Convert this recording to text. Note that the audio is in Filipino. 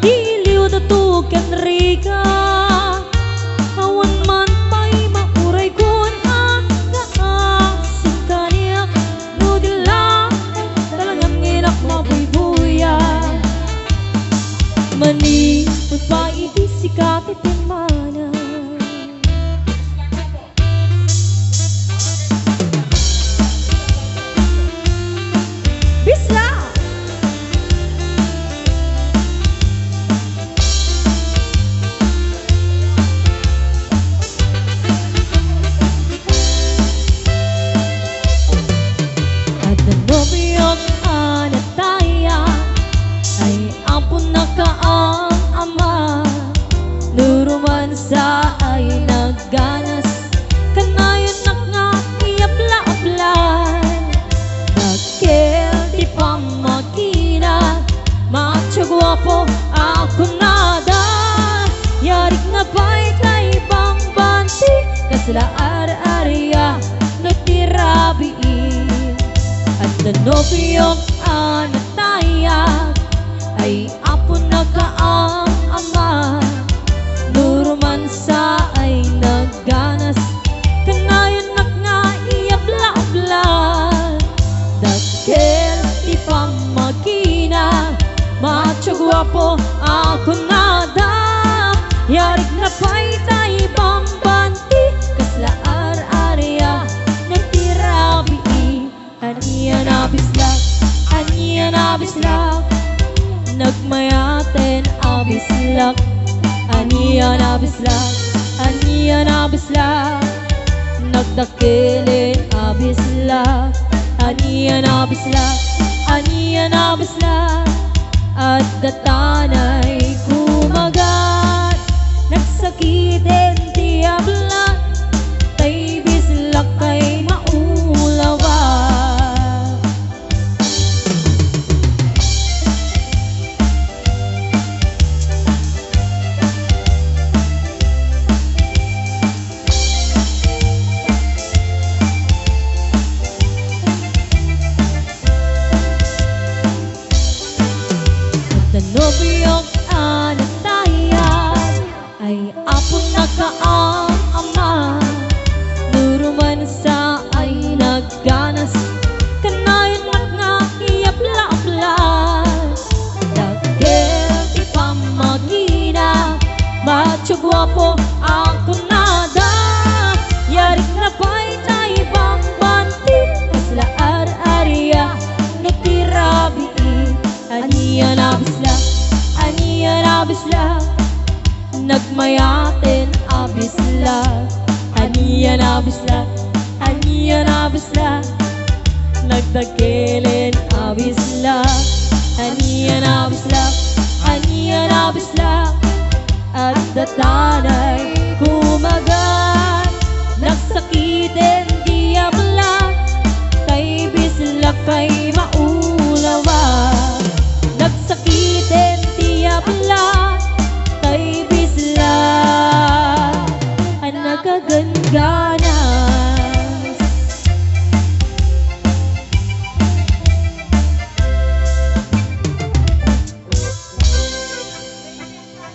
giliw tutukan rika awan man pa'y mauray kun naasin kaniyak no dila talagang nginak mabuy-buya mani pagpa'y di sikat itimana bisla Nobiyot anataya ay ampun na kaang ama nuruman sa ay nagganas kanayon nga iapla-aplan nakil di pa makina macho guwapo ako nada yarik na ba'y kay ibang banti kasla ar-arya nagtirabiin at nanobiyong anataya ay apo na kaang ama nuruman sa ay nagganas kanayon nga iabla-ablan dakil di pa magina macho guwapo ako nada yarig na pa'y tayo ibang banti kasla ar-arya nagtirabi Aniyan abislak nagmayaten abislak Aniyan abislak nagdakilin abislak Aniyan abislak at datanay kumagat nagsakitin tiablan tay bislak kay maulawa Nobiyong anataya ay apo na kaang ama nuruman sa ay nagganas kanayon nga iapla-aplas dagil di pa magina macho guwapo ako nada yarik na pa'y tayo ibang banti kasla ar-arya nagtirabiin Aniyan abislak nagmayaten abislak Aniyan abislak nagdakilin abislak Aniyan abislak at datanay